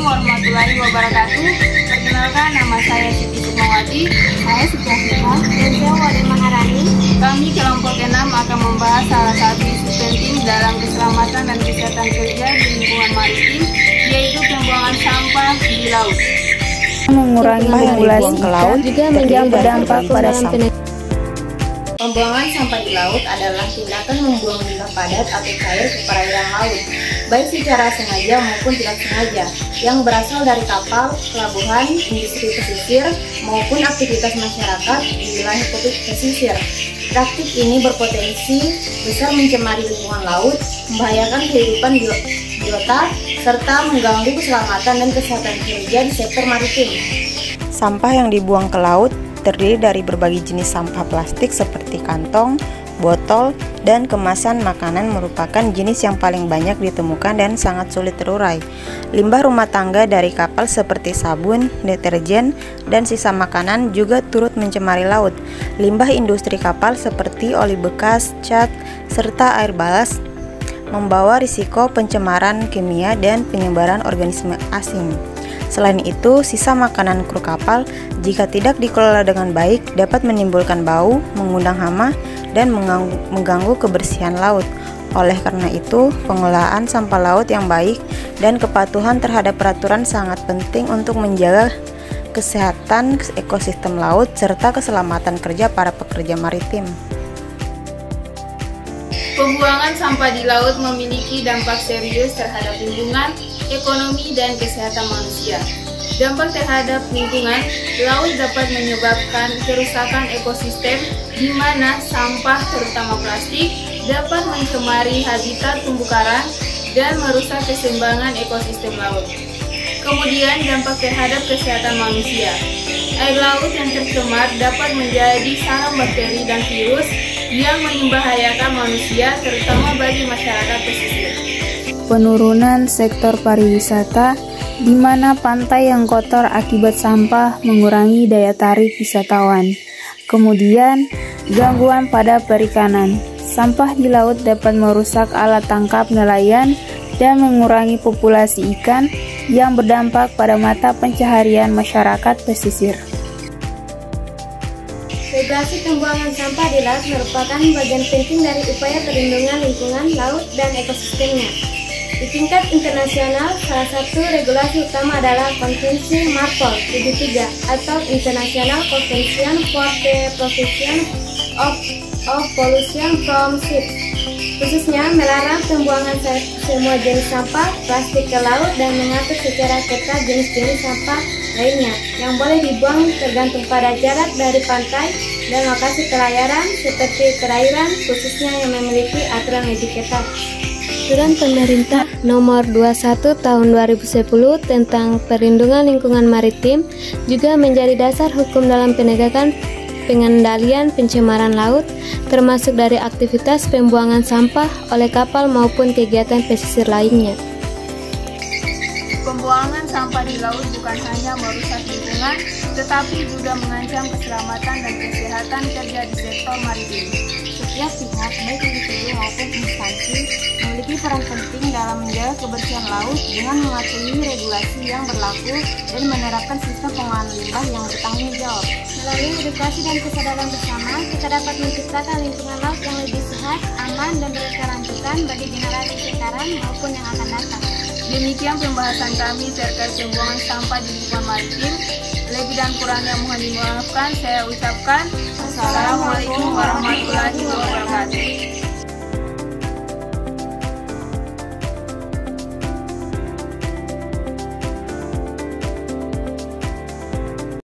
warahmatullahi wabarakatuh. Perkenalkan, nama saya Siti Sukmawati. Saya Suprasita. Dan saya Wade Maharani. Kami kelompok 6 akan membahas salah satu isu penting dalam keselamatan dan kesehatan kerja di lingkungan maritim, yaitu pembuangan sampah di laut. Mengurangi populasi ke laut juga menjadi berdampak pada sampah. Pembuangan sampah di laut adalah tindakan membuang limbah padat atau cair ke perairan laut, baik secara sengaja maupun tidak sengaja, yang berasal dari kapal, pelabuhan, industri pesisir, maupun aktivitas masyarakat di wilayah pesisir. Praktik ini berpotensi besar mencemari lingkungan laut, membahayakan kehidupan biota, serta mengganggu keselamatan dan kesehatan kerja di sektor maritim. Sampah yang dibuang ke laut terdiri dari berbagai jenis sampah plastik seperti kantong, botol, dan kemasan makanan merupakan jenis yang paling banyak ditemukan dan sangat sulit terurai. Limbah rumah tangga dari kapal seperti sabun, deterjen, dan sisa makanan juga turut mencemari laut. Limbah industri kapal seperti oli bekas, cat, serta air balas membawa risiko pencemaran kimia dan penyebaran organisme asing. Selain itu, sisa makanan kru kapal jika tidak dikelola dengan baik dapat menimbulkan bau, mengundang hama, dan mengganggu kebersihan laut. Oleh karena itu, pengelolaan sampah laut yang baik dan kepatuhan terhadap peraturan sangat penting untuk menjaga kesehatan ekosistem laut serta keselamatan kerja para pekerja maritim. Pembuangan sampah di laut memiliki dampak serius terhadap lingkungan, ekonomi, dan kesehatan manusia. Dampak terhadap lingkungan, laut dapat menyebabkan kerusakan ekosistem di mana sampah terutama plastik dapat mencemari habitat terumbu karang dan merusak keseimbangan ekosistem laut. Kemudian dampak terhadap kesehatan manusia. Air laut yang tercemar dapat menjadi sarang bakteri dan virus yang membahayakan manusia terutama bagi masyarakat pesisir. Penurunan sektor pariwisata, di mana pantai yang kotor akibat sampah mengurangi daya tarik wisatawan. Kemudian, gangguan pada perikanan. Sampah di laut dapat merusak alat tangkap nelayan dan mengurangi populasi ikan yang berdampak pada mata pencaharian masyarakat pesisir. Regulasi pembuangan sampah di laut merupakan bagian penting dari upaya perlindungan lingkungan laut dan ekosistemnya. Di tingkat internasional, salah satu regulasi utama adalah Konvensi MARPOL 73 atau International Convention for the Prevention of Pollution from Ships, khususnya melarang pembuangan semua jenis sampah plastik ke laut dan mengatur secara ketat jenis-jenis sampah lainnya yang boleh dibuang tergantung pada jarak dari pantai dan lokasi pelayaran seperti perairan khususnya yang memiliki aturan lebih ketat. Peraturan Pemerintah Nomor 21 Tahun 2010 tentang Perlindungan Lingkungan Maritim juga menjadi dasar hukum dalam penegakan pengendalian pencemaran laut, termasuk dari aktivitas pembuangan sampah oleh kapal maupun kegiatan pesisir lainnya. Pembuangan sampah di laut bukan hanya merusak lingkungan, tetapi juga mengancam keselamatan dan kesehatan kerja di sektor maritim. Setiap pihak, baik individu maupun instansi, memiliki peran penting dalam menjaga kebersihan laut dengan mematuhi regulasi yang berlaku dan menerapkan sistem pengolahan limbah yang bertanggung jawab. Melalui edukasi dan kesadaran bersama, kita dapat menciptakan lingkungan laut yang lebih sehat, aman, dan berkelanjutan bagi generasi sekarang maupun yang akan datang. Demikian pembahasan kami terkait pembuangan sampah di lingkungan maritim. Lebih dan kurangnya mohon dimaafkan. Saya ucapkan Assalamualaikum warahmatullahi wabarakatuh.